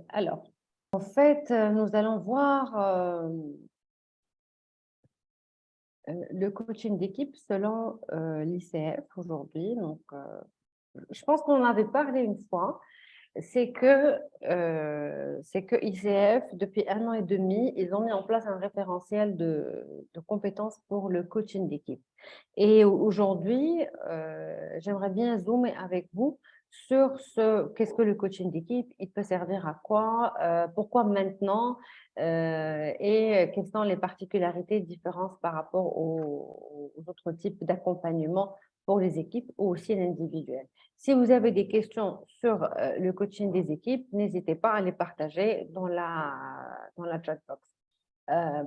Alors, en fait, nous allons voir le coaching d'équipe selon l'ICF aujourd'hui. Donc, je pense qu'on en avait parlé une fois. C'est que ICF, depuis 1 an et demi, ils ont mis en place un référentiel de compétences pour le coaching d'équipe. Et aujourd'hui, j'aimerais bien zoomer avec vous sur qu'est-ce que le coaching d'équipe, il peut servir à quoi, pourquoi maintenant, et quelles sont les particularités, différences par rapport aux autres types d'accompagnement pour les équipes ou aussi l'individuel. Si vous avez des questions sur le coaching des équipes, n'hésitez pas à les partager dans la chat box.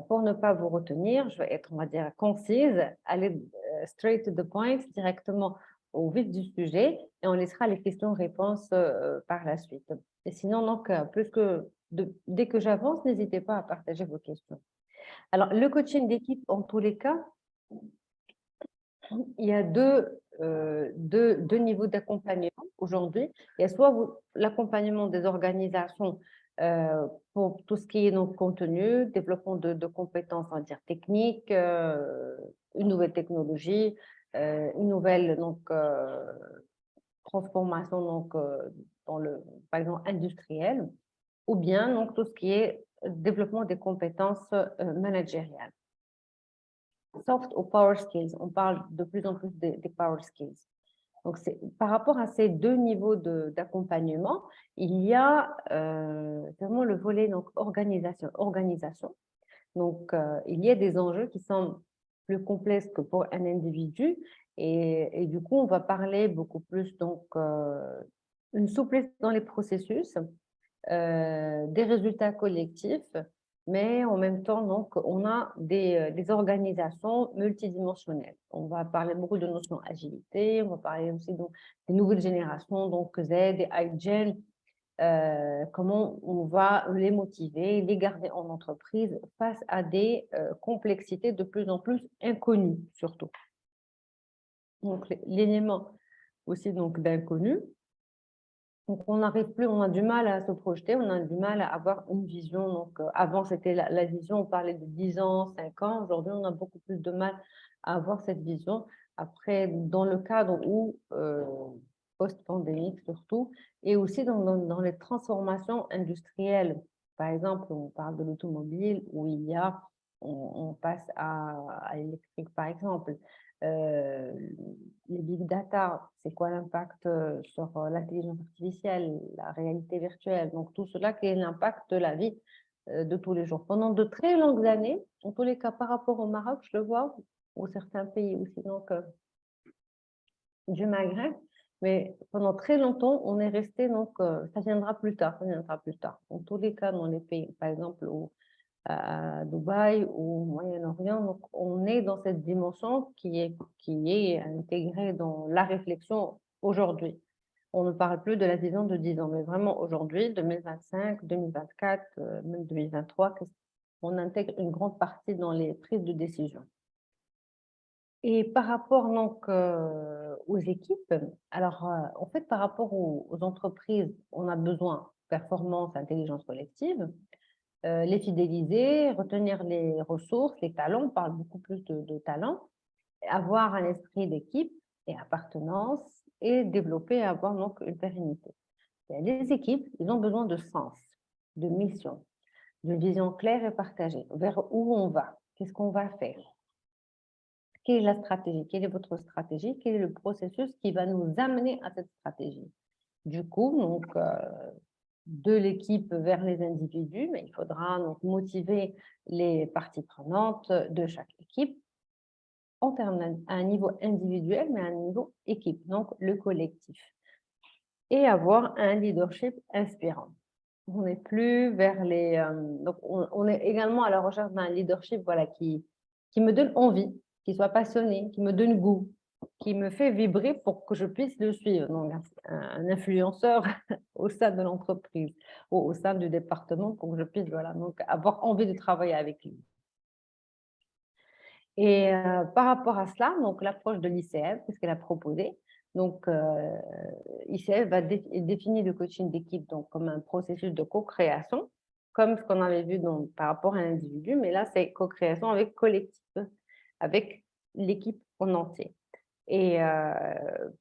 Pour ne pas vous retenir, je vais être, on va dire, concise, aller straight to the point, directement au vif du sujet, et on laissera les questions-réponses par la suite. Et sinon, donc, dès que j'avance, n'hésitez pas à partager vos questions. Alors, le coaching d'équipe, en tous les cas, il y a deux niveaux d'accompagnement aujourd'hui. Il y a soit l'accompagnement des organisations pour tout ce qui est donc contenu, développement de compétences, on va dire, techniques, une nouvelle technologie, une nouvelle transformation dans par exemple, industrielle, ou bien donc, tout ce qui est développement des compétences managériales. Soft ou power skills, on parle de plus en plus des power skills. Donc, par rapport à ces deux niveaux d'accompagnement, il y a vraiment le volet donc, organisation. Donc, il y a des enjeux qui sont plus complexes que pour un individu. Et du coup, on va parler beaucoup plus donc une souplesse dans les processus, des résultats collectifs, mais en même temps, donc, on a des organisations multidimensionnelles. On va parler beaucoup de notions agilité, on va parler aussi donc, des nouvelles générations, donc Z et iGen, comment on va les motiver, les garder en entreprise face à des complexités de plus en plus inconnues, surtout. Donc, l'élément aussi donc d'inconnu. Donc, on n'arrive plus, on a du mal à se projeter, on a du mal à avoir une vision. Donc, avant, c'était la vision, on parlait de 10 ans, 5 ans. Aujourd'hui, on a beaucoup plus de mal à avoir cette vision. Après, dans le cadre où, post-pandémique surtout, et aussi dans les transformations industrielles. Par exemple, on parle de l'automobile où on passe à l'électrique, par exemple. Les big data, c'est quoi l'impact sur l'intelligence artificielle, la réalité virtuelle, donc tout cela qui est l'impact de la vie de tous les jours. Pendant de très longues années, en tous les cas par rapport au Maroc, je le vois, ou certains pays aussi donc du Maghreb, mais pendant très longtemps, on est resté donc, ça viendra plus tard, ça viendra plus tard. En tous les cas, dans les pays, par exemple, à Dubaï ou au Moyen-Orient. Donc, on est dans cette dimension qui est intégrée dans la réflexion aujourd'hui. On ne parle plus de la vision de 10 ans, mais vraiment aujourd'hui, 2025, 2024, même 2023, on intègre une grande partie dans les prises de décision. Et par rapport donc aux équipes, alors en fait par rapport aux entreprises, on a besoin de performance, intelligence collective, les fidéliser, retenir les ressources, les talents, on parle beaucoup plus de talents, avoir un esprit d'équipe et appartenance et développer, avoir donc une pérennité. Les équipes, ils ont besoin de sens, de mission, de vision claire et partagée, vers où on va, qu'est-ce qu'on va faire, quelle est la stratégie, quelle est votre stratégie, quel est le processus qui va nous amener à cette stratégie. Du coup, donc, de l'équipe vers les individus, mais il faudra donc motiver les parties prenantes de chaque équipe en termes à un niveau individuel, mais à un niveau équipe, donc le collectif. Et avoir un leadership inspirant. On n'est plus vers les... donc, on est également à la recherche d'un leadership voilà, qui me donne envie, qui soit passionné, qui me donne goût, qui me fait vibrer pour que je puisse le suivre. Donc, un influenceur au sein de l'entreprise ou au sein du département pour que je puisse voilà, donc, avoir envie de travailler avec lui. Et par rapport à cela, donc l'approche de l'ICF, qu'est-ce qu'elle a proposé? Donc, ICF définit le coaching d'équipe donc, comme un processus de co-création, comme ce qu'on avait vu par rapport à l'individu, mais là, c'est co-création avec collectif, avec l'équipe en entier. Et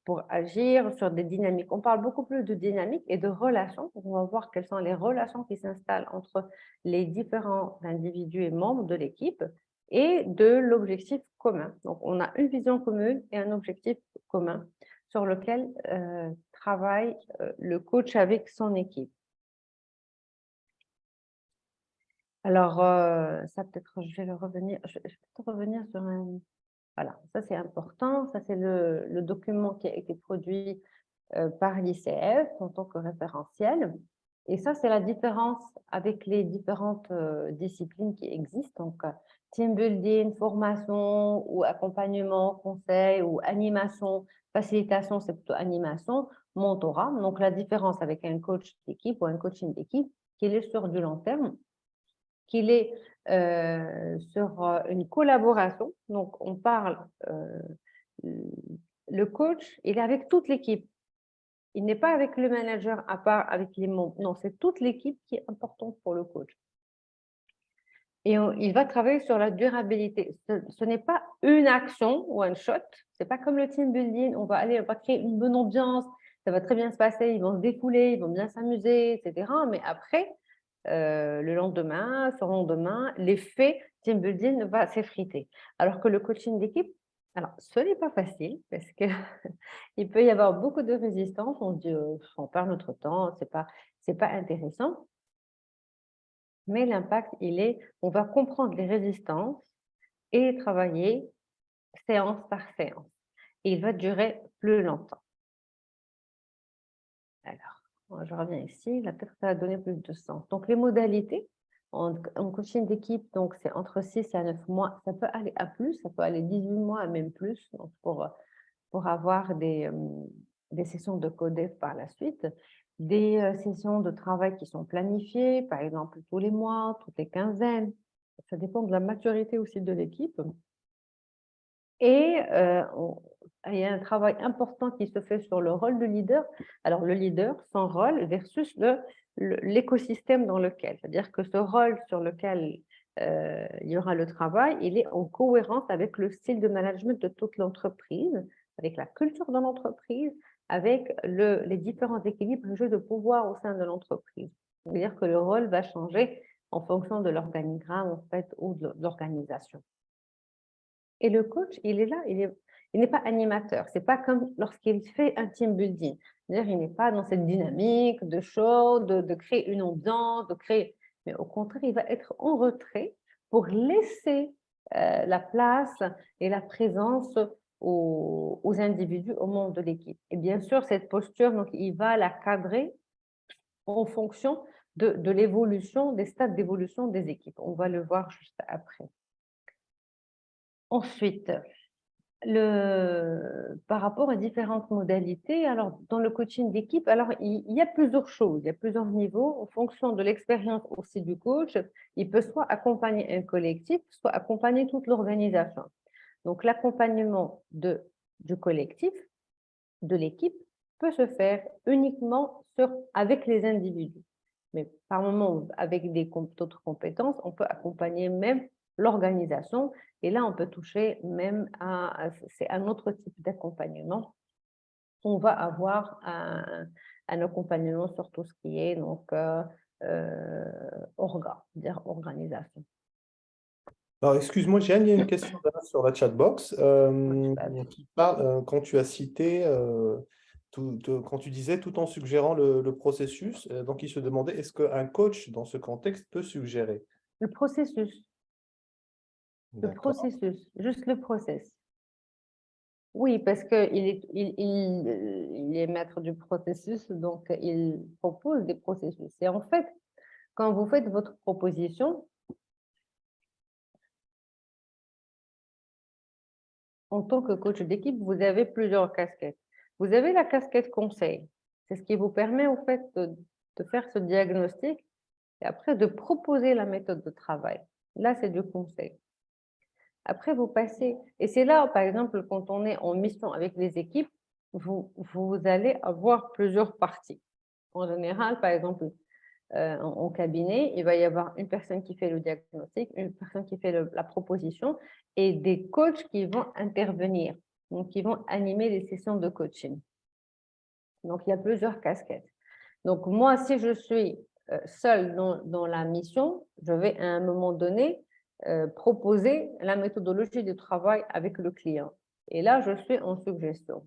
pour agir sur des dynamiques, on parle beaucoup plus de dynamiques et de relations. On va voir quelles sont les relations qui s'installent entre les différents individus et membres de l'équipe et de l'objectif commun. Donc, on a une vision commune et un objectif commun sur lequel travaille le coach avec son équipe. Alors, ça peut-être, je vais revenir sur un... Voilà, ça c'est important. Ça, c'est le document qui a été produit par l'ICF en tant que référentiel. Et ça, c'est la différence avec les différentes disciplines qui existent. Donc, team building, formation ou accompagnement, conseil ou animation, facilitation, c'est plutôt animation, mentorat. Donc, la différence avec un coach d'équipe ou un coaching d'équipe, qu'il est sur du long terme, qu'il est sur une collaboration. Donc, on parle, le coach, il est avec toute l'équipe. Il n'est pas avec le manager à part avec les membres. Non, c'est toute l'équipe qui est importante pour le coach. Et il va travailler sur la durabilité. Ce n'est pas une action ou un shot. C'est pas comme le team building. On va créer une bonne ambiance. Ça va très bien se passer. Ils vont se défouler, ils vont bien s'amuser, etc. Mais après, le lendemain, sur le lendemain, l'effet team building va s'effriter. Alors que le coaching d'équipe, alors ce n'est pas facile parce que il peut y avoir beaucoup de résistance. On dit, on perd notre temps, c'est pas intéressant. Mais l'impact, on va comprendre les résistances et travailler séance par séance. Et il va durer plus longtemps. Alors, je reviens ici, là peut-être ça va donner plus de sens. Donc, les modalités en coaching d'équipe, donc c'est entre 6 à 9 mois. Ça peut aller à plus, ça peut aller 18 mois, même plus, donc pour avoir des sessions de codef par la suite. Des sessions de travail qui sont planifiées, par exemple tous les mois, toutes les quinzaines. Ça dépend de la maturité aussi de l'équipe. Et il y a un travail important qui se fait sur le rôle de leader. Alors, le leader, son rôle versus l'écosystème dans lequel. C'est-à-dire que ce rôle sur lequel il y aura le travail, il est en cohérence avec le style de management de toute l'entreprise, avec la culture de l'entreprise, avec les différents équilibres et jeux de pouvoir au sein de l'entreprise. C'est-à-dire que le rôle va changer en fonction de l'organigramme en fait, ou de l'organisation. Et le coach, il est là, il n'est pas animateur. Ce n'est pas comme lorsqu'il fait un team building. C'est-à-dire, il n'est pas dans cette dynamique de show, de créer une ambiance, mais au contraire, il va être en retrait pour laisser la place et la présence aux individus, aux membres de l'équipe. Et bien sûr, cette posture, donc, il va la cadrer en fonction de l'évolution, des stades d'évolution des équipes. On va le voir juste après. Ensuite, par rapport aux différentes modalités, alors dans le coaching d'équipe, alors il y a plusieurs choses, il y a plusieurs niveaux en fonction de l'expérience aussi du coach. Il peut soit accompagner un collectif, soit accompagner toute l'organisation. Donc l'accompagnement du collectif, de l'équipe, peut se faire uniquement avec les individus. Mais par moment, avec d'autres compétences, on peut accompagner même l'organisation. Et là, on peut toucher même c'est un autre type d'accompagnement. On va avoir un accompagnement sur tout ce qui est donc dire organisation. Alors, excuse-moi, Jeanne, il y a une question sur la chatbox qui parle, quand tu as cité, quand tu disais tout en suggérant le processus, donc il se demandait est-ce qu'un coach dans ce contexte peut suggérer? Le processus, D'accord. juste le process. Oui, parce qu'il est maître du processus, donc il propose des processus. Et en fait, quand vous faites votre proposition, en tant que coach d'équipe, vous avez plusieurs casquettes. Vous avez la casquette conseil. C'est ce qui vous permet, en fait, de faire ce diagnostic et après de proposer la méthode de travail. Là, c'est du conseil. Après, vous passez, et c'est là, par exemple, quand on est en mission avec les équipes, vous allez avoir plusieurs parties. En général, par exemple, en cabinet, il va y avoir une personne qui fait le diagnostic, une personne qui fait la proposition et des coachs qui vont intervenir, donc qui vont animer les sessions de coaching. Donc, il y a plusieurs casquettes. Donc, moi, si je suis seule dans la mission, je vais à un moment donné proposer la méthodologie de travail avec le client. Et là, je suis en suggestion.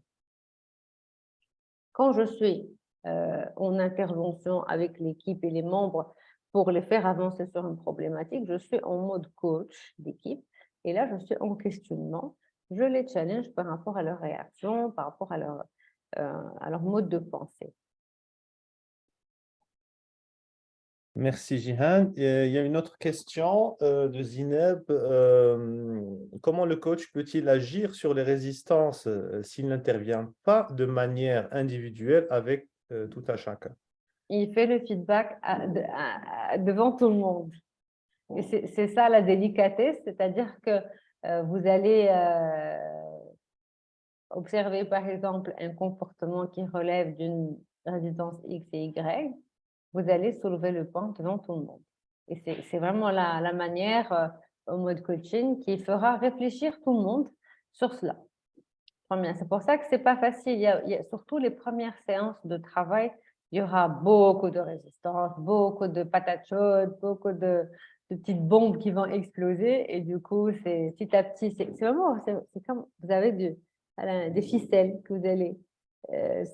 Quand je suis en intervention avec l'équipe et les membres pour les faire avancer sur une problématique, je suis en mode coach d'équipe. Et là, je suis en questionnement. Je les challenge par rapport à leur réaction, par rapport à leur mode de pensée. Merci, Jihan. Il y a une autre question de Zineb. Comment le coach peut-il agir sur les résistances s'il n'intervient pas de manière individuelle avec tout un chacun? Il fait le feedback devant tout le monde. Et c'est ça la délicatesse, c'est-à-dire que vous allez observer par exemple un comportement qui relève d'une résistance X et Y, vous allez soulever le point devant tout le monde. Et c'est vraiment la manière au mode coaching qui fera réfléchir tout le monde sur cela. C'est pour ça que c'est pas facile. Il y a surtout les premières séances de travail, il y aura beaucoup de résistance, beaucoup de patates chaudes, beaucoup de petites bombes qui vont exploser. Et du coup, c'est petit à petit, c'est vraiment, c'est comme vous avez des ficelles que vous allez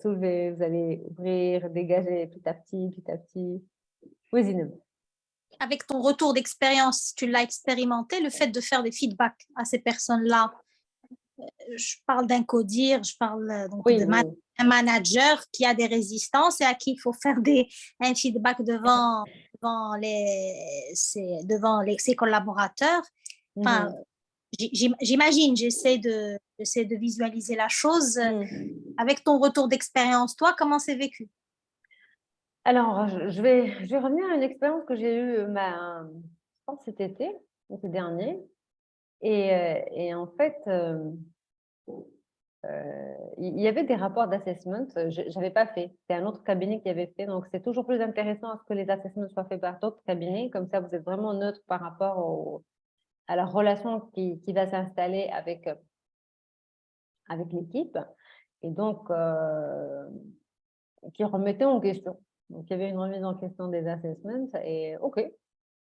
soulever, vous allez ouvrir, dégager petit à petit, petit à petit. Oui, Zineb. Avec ton retour d'expérience, tu l'as expérimenté, le fait de faire des feedbacks à ces personnes-là. Je parle d'un codir, je parle donc Oui, un manager qui a des résistances et à qui il faut faire un feedback devant ses collaborateurs. Enfin, j'imagine, j'essaie de visualiser la chose. Avec ton retour d'expérience, toi, comment c'est vécu? Alors, je vais revenir à une expérience que j'ai eue, je pense cet été dernier. Et en fait, il y avait des rapports d'assessment, je n'avais pas fait. C'est un autre cabinet qui avait fait. Donc, c'est toujours plus intéressant à ce que les assessments soient faits par d'autres cabinets. Comme ça, vous êtes vraiment neutre par rapport à la relation qui va s'installer avec l'équipe. Et donc, qui remettait en question. Donc, il y avait une remise en question des assessments. Et OK,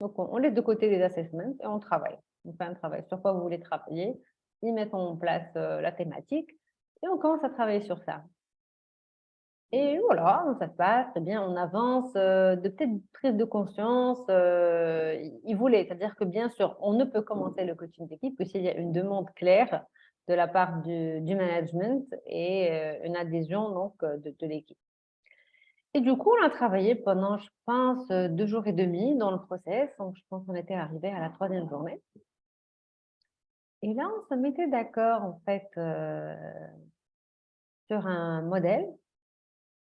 donc on laisse de côté les assessments et on travaille. On fait un travail. Sur quoi vous voulez travailler? Ils mettent en place la thématique et on commence à travailler sur ça. Et voilà, ça se passe très bien, on avance, de petites prises de conscience, ils voulaient, c'est-à-dire que bien sûr, on ne peut commencer le coaching d'équipe que s'il y a une demande claire de la part du management et une adhésion donc de l'équipe. Et du coup, on a travaillé pendant, je pense, 2 jours et demi dans le process. Donc, je pense qu'on était arrivé à la 3e journée. Et là, on se mettait d'accord, en fait, sur un modèle.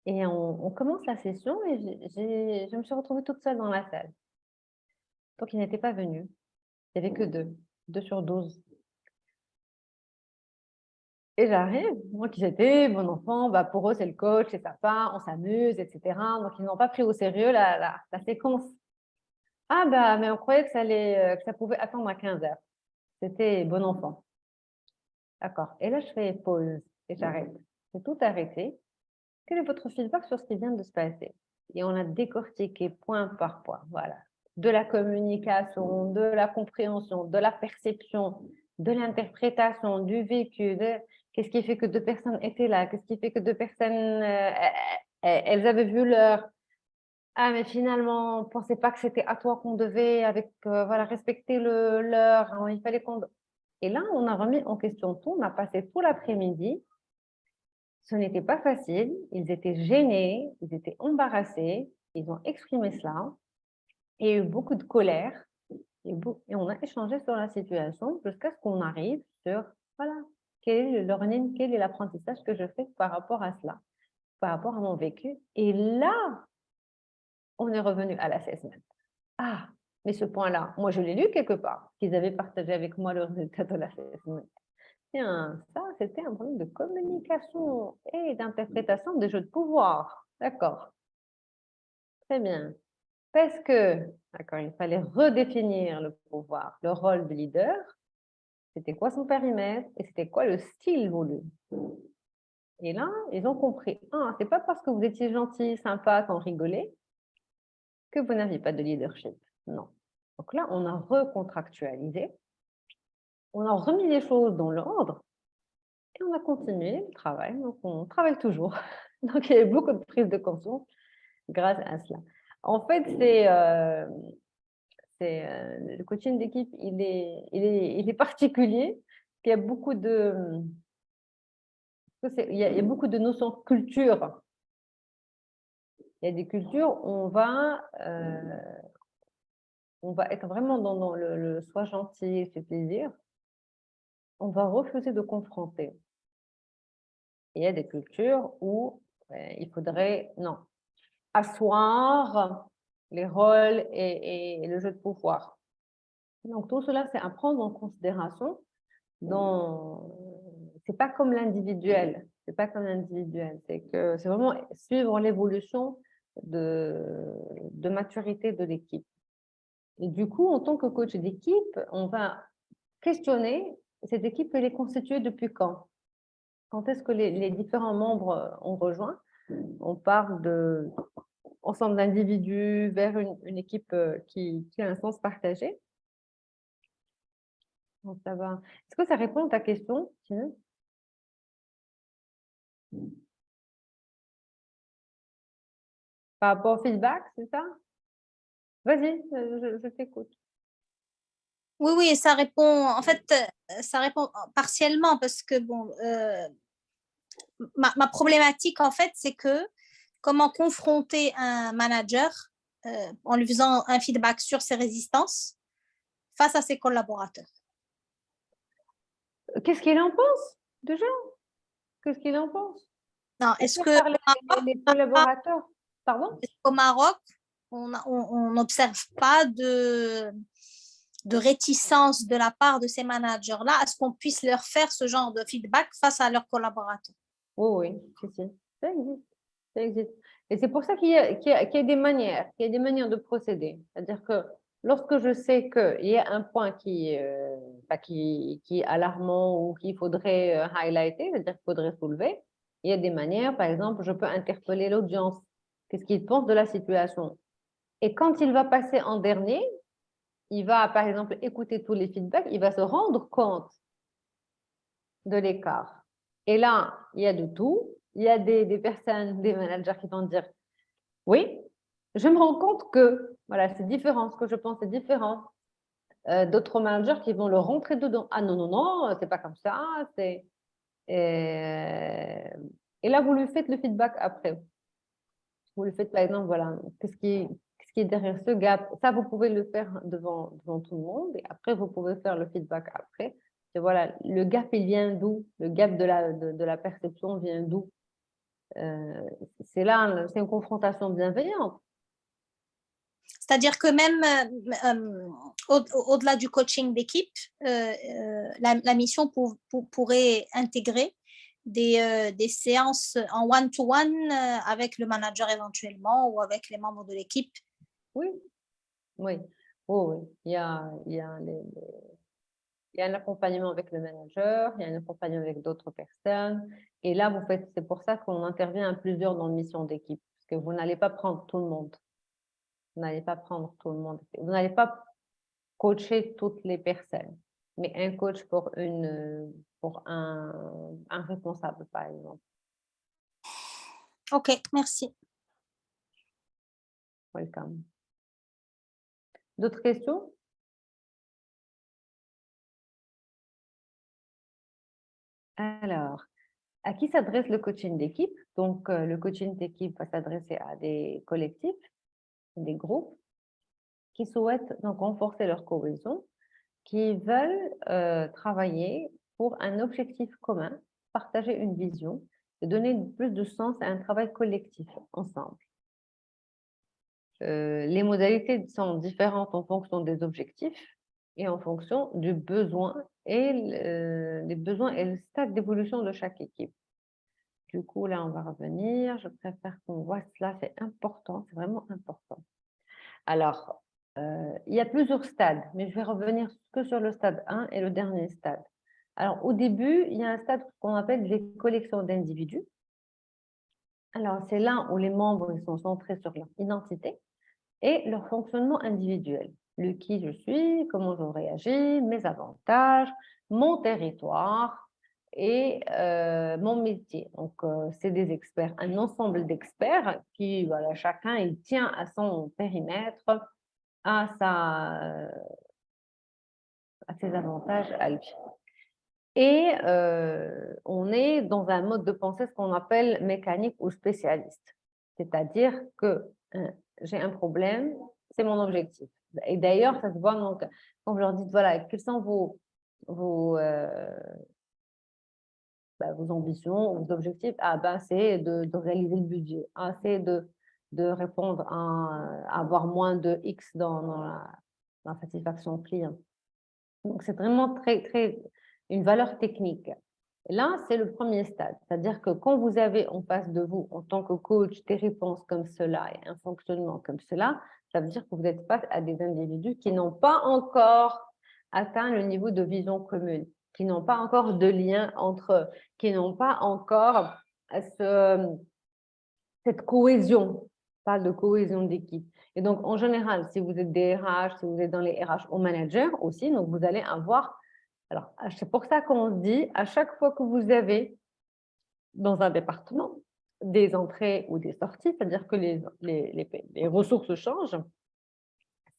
Et on commence la session et je me suis retrouvée toute seule dans la salle. Donc, ils n'étaient pas venus. Il n'y avait que 2 sur 12. Et j'arrive, moi qui j'étais, mon enfant, bah pour eux, c'est le coach, c'est sympa, on s'amuse, etc. Donc, ils n'ont pas pris au sérieux la séquence. Ah bah, mais on croyait que ça pouvait attendre à 15 heures. C'était bon enfant. D'accord. Et là, je fais pause et j'arrête. J'ai tout arrêté. Quel est votre feedback sur ce qui vient de se passer? Et on a décortiqué point par point. Voilà. De la communication, de la compréhension, de la perception, de l'interprétation, du vécu. Qu'est-ce qui fait que 2 personnes étaient là? Qu'est-ce qui fait que 2 personnes, elles avaient vu l'heure? Ah, mais finalement, on ne pensait pas que c'était à toi qu'on devait voilà, respecter l'heure. Hein, il fallait qu'on... Et là, on a remis en question tout. On a passé tout l'après-midi. Ce n'était pas facile. Ils étaient gênés, ils étaient embarrassés. Ils ont exprimé cela. Il y a eu beaucoup de colère. Et on a échangé sur la situation jusqu'à ce qu'on arrive sur, voilà, quel est le learning, quel est l'apprentissage que je fais par rapport à cela, par rapport à mon vécu. Et là, on est revenu à l'assessment. Ah, mais ce point-là, moi, je l'ai lu quelque part, qu'ils avaient partagé avec moi le résultat de l'assessment. Tiens, ça, c'était un problème de communication et d'interprétation des jeux de pouvoir. D'accord. Très bien. Parce que, d'accord, il fallait redéfinir le pouvoir, le rôle de leader. C'était quoi son périmètre et c'était quoi le style voulu. Et là, ils ont compris. Ah, c'est pas parce que vous étiez gentil, sympa, qu'on rigolait que vous n'aviez pas de leadership. Non. Donc là, on a recontractualisé. On a remis les choses dans l'ordre et on a continué le travail. Donc, on travaille toujours. Donc, il y a eu beaucoup de prise de conscience grâce à cela. En fait, le coaching d'équipe, il est particulier. Il y a beaucoup de, il y a beaucoup de notions de culture. Il y a des cultures où on va être vraiment dans le sois gentil, fais plaisir. On va refuser de confronter. Il y a des cultures où il faudrait, non, asseoir les rôles et le jeu de pouvoir. Donc, tout cela, c'est à prendre en considération. C'est pas comme l'individuel. C'est pas comme l'individuel. C'est que c'est vraiment suivre l'évolution de maturité de l'équipe. Et du coup, en tant que coach d'équipe, on va questionner cette équipe, elle est constituée depuis quand? Quand est-ce que les différents membres ont rejoint? On parle ensemble d'individus vers une équipe qui a un sens partagé. Donc, ça va. Est-ce que ça répond à ta question, Tine? Par rapport au feedback, c'est ça? Vas-y, je t'écoute. Oui, oui, ça répond, en fait, ça répond partiellement parce que, bon, ma problématique, en fait, c'est que comment confronter un manager en lui faisant un feedback sur ses résistances face à ses collaborateurs. Qu'est-ce qu'il en pense, déjà? Qu'est-ce qu'il en pense? Non, est-ce que les collaborateurs, pardon? Au Maroc, on n'observe pas de réticence de la part de ces managers-là à ce qu'on puisse leur faire ce genre de feedback face à leurs collaborateurs? Oui, oui, si. Ça existe. Ça existe. Et c'est pour ça qu'il y a des manières, de procéder. C'est-à-dire que lorsque je sais qu'il y a un point qui est alarmant ou qu'il faudrait highlighter, c'est-à-dire qu'il faudrait soulever, il y a des manières, par exemple, je peux interpeller l'audience. Qu'est-ce qu'il pense de la situation? Et quand il va passer en dernier, il va, par exemple, écouter tous les feedbacks, il va se rendre compte de l'écart. Et là, il y a de tout. Il y a des personnes, des managers qui vont dire « Oui, je me rends compte que voilà, c'est différent, ce que je pense est différent. » D'autres managers qui vont le rentrer dedans. « Ah non, non, non, c'est pas comme ça. » Et là, vous lui faites le feedback après. Vous lui faites, par exemple, voilà, qu'est-ce qui est derrière ce gap. Ça, vous pouvez le faire devant tout le monde. Et après, vous pouvez faire le feedback après. Et voilà, le gap, il vient d'où? Le gap de la perception vient d'où? C'est là, c'est une confrontation bienveillante. C'est-à-dire que même au-delà du coaching d'équipe, la mission pourrait intégrer des séances en one-to-one avec le manager éventuellement ou avec les membres de l'équipe. Oui, oui, oui. Il y a un accompagnement avec le manager, il y a un accompagnement avec d'autres personnes. Et là, c'est pour ça qu'on intervient à plusieurs dans une mission d'équipe, parce que vous n'allez pas prendre tout le monde. Vous n'allez pas prendre tout le monde. Vous n'allez pas coacher toutes les personnes, mais un coach pour un responsable, par exemple. Ok, merci. Welcome. D'autres questions? Alors, à qui s'adresse le coaching d'équipe? Donc, le coaching d'équipe va s'adresser à des collectifs, des groupes qui souhaitent donc renforcer leur cohésion, qui veulent travailler pour un objectif commun, partager une vision et donner plus de sens à un travail collectif ensemble. Les modalités sont différentes en fonction des objectifs. et en fonction du besoin et les besoins et le stade d'évolution de chaque équipe. Du coup, là, on va revenir. Je préfère qu'on voit cela, c'est important, c'est vraiment important. Alors, il y a plusieurs stades, mais je vais revenir que sur le stade 1 et le dernier stade. Alors, au début, il y a un stade qu'on appelle les collections d'individus. Alors, c'est là où les membres ils sont centrés sur leur identité et leur fonctionnement individuel. Le qui je suis, comment je réagis, mes avantages, mon territoire et mon métier. Donc, c'est des experts, un ensemble d'experts qui, voilà, chacun, il tient à son périmètre, à ses avantages à lui. Et on est dans un mode de pensée, ce qu'on appelle mécanique ou spécialiste. C'est-à-dire que j'ai un problème, c'est mon objectif. Et d'ailleurs, ça se voit donc, quand vous leur dites, voilà, quelles sont vos ambitions, vos objectifs, ah ben, c'est de réaliser le budget, ah, c'est de répondre à avoir moins de X dans la satisfaction client. Donc, c'est vraiment une valeur technique. Et là, c'est le premier stade. C'est-à-dire que quand vous avez en face de vous, en tant que coach, des réponses comme cela et un fonctionnement comme cela, ça veut dire que vous êtes face à des individus qui n'ont pas encore atteint le niveau de vision commune, qui n'ont pas encore de lien entre eux, qui n'ont pas encore cette cohésion, pas de cohésion d'équipe. Et donc, en général, si vous êtes des RH, si vous êtes dans les RH ou managers aussi, donc vous allez avoir... Alors, c'est pour ça qu'on se dit, à chaque fois que vous avez dans un département des entrées ou des sorties, c'est-à-dire que les ressources changent,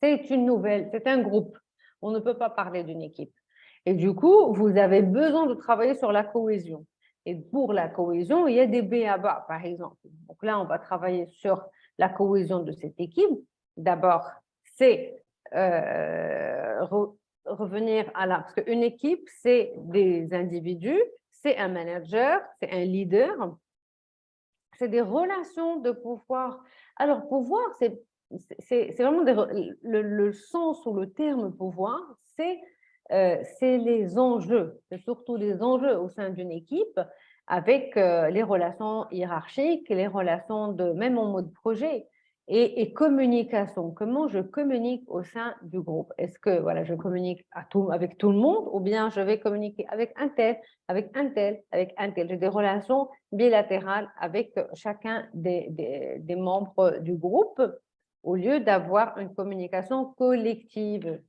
c'est une nouvelle, c'est un groupe. On ne peut pas parler d'une équipe. Et du coup, vous avez besoin de travailler sur la cohésion. Et pour la cohésion, il y a des B.A.B.A, par exemple. Donc là, on va travailler sur la cohésion de cette équipe. D'abord, c'est revenir à la... Parce qu'une équipe, c'est des individus, c'est un manager, c'est un leader, c'est des relations de pouvoir. Alors, pouvoir, c'est vraiment le sens ou le terme pouvoir, c'est les enjeux, c'est surtout les enjeux au sein d'une équipe avec les relations hiérarchiques, les relations même en mode projet et communication. Comment je communique au sein du groupe? Est-ce que voilà, je communique avec tout le monde ou bien je vais communiquer avec un tel, avec un tel, avec un tel? J'ai des relations bilatérales avec chacun des membres du groupe au lieu d'avoir une communication collective.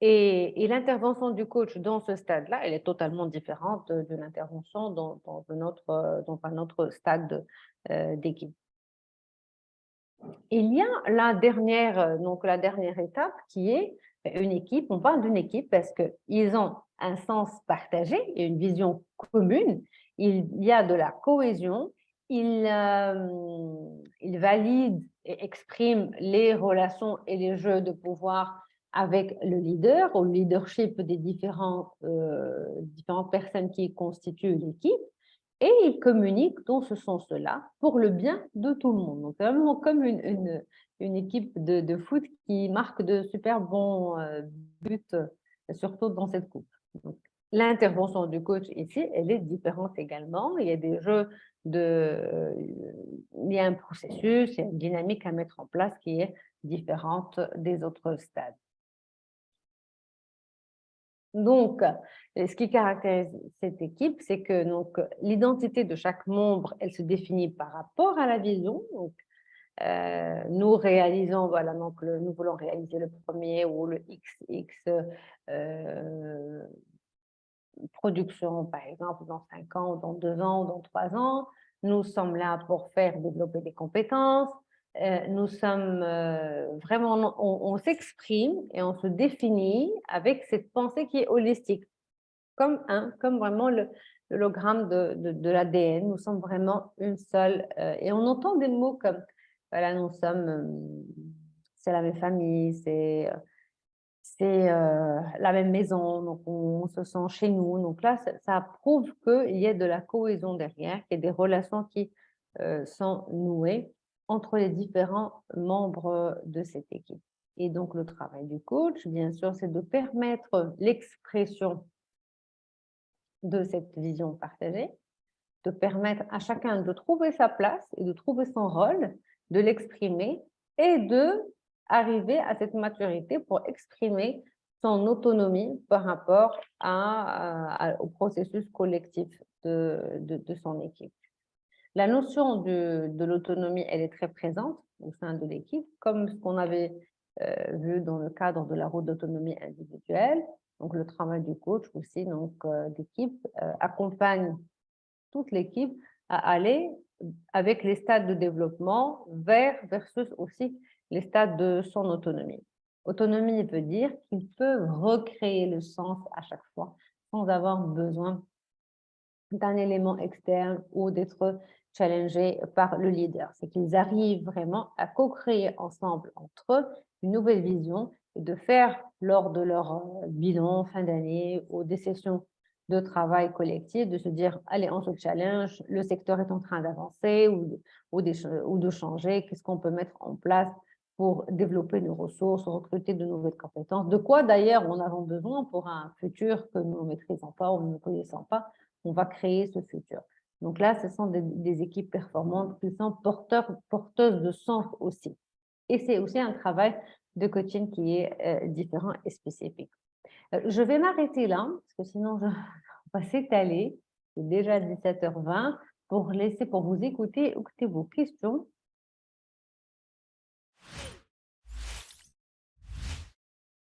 Et l'intervention du coach dans ce stade-là, elle est totalement différente de l'intervention dans un autre stade d'équipe. Il y a la dernière étape qui est une équipe. On parle d'une équipe parce qu'ils ont un sens partagé et une vision commune. Il y a de la cohésion. Ils valident et expriment les relations et les jeux de pouvoir avec le leader, au leadership des différentes personnes qui constituent l'équipe. Et ils communiquent dans ce sens-là pour le bien de tout le monde. Donc, c'est vraiment comme une équipe de foot qui marque de super bons buts, surtout dans cette coupe. L'intervention du coach ici, elle est différente également. Il y a des jeux il y a un processus, il y a une dynamique à mettre en place qui est différente des autres stades. Donc, ce qui caractérise cette équipe, c'est que l'identité de chaque membre, elle se définit par rapport à la vision. Donc, nous réalisons, voilà, donc nous voulons réaliser le premier ou le XX production, par exemple, dans 5 ans, ou dans 2 ans, ou dans 3 ans. Nous sommes là pour faire développer des compétences. Nous sommes vraiment, on s'exprime et on se définit avec cette pensée qui est holistique, comme vraiment l'hologramme de l'ADN. Nous sommes vraiment une seule, et on entend des mots comme, voilà, nous sommes, c'est la même famille, c'est la même maison, donc on se sent chez nous. Donc là, ça prouve qu'il y a de la cohésion derrière, qu'il y a des relations qui sont nouées entre les différents membres de cette équipe. Et donc, le travail du coach, bien sûr, c'est de permettre l'expression de cette vision partagée, de permettre à chacun de trouver sa place et de trouver son rôle, de l'exprimer et de arriver à cette maturité pour exprimer son autonomie par rapport au processus collectif de son équipe. La notion de l'autonomie, elle est très présente au sein de l'équipe, comme ce qu'on avait vu dans le cadre de la route d'autonomie individuelle. Donc, le travail du coach aussi, donc d'équipe, accompagne toute l'équipe à aller avec les stades de développement versus aussi les stades de son autonomie. Autonomie veut dire qu'il peut recréer le sens à chaque fois sans avoir besoin d'un élément externe ou d'être challengés par le leader. C'est qu'ils arrivent vraiment à co-créer ensemble entre eux une nouvelle vision et de faire lors de leur bilan fin d'année ou des sessions de travail collectif, de se dire, allez, on se challenge, le secteur est en train d'avancer ou de changer, qu'est-ce qu'on peut mettre en place pour développer nos ressources, recruter de nouvelles compétences. De quoi d'ailleurs on a besoin pour un futur que nous ne maîtrisons pas ou ne connaissons pas, on va créer ce futur. Donc là, ce sont des équipes performantes qui sont porteuses de sens aussi. Et c'est aussi un travail de coaching qui est différent et spécifique. Je vais m'arrêter là, parce que sinon, on va s'étaler. C'est déjà 17h20 pour vous écouter vos questions.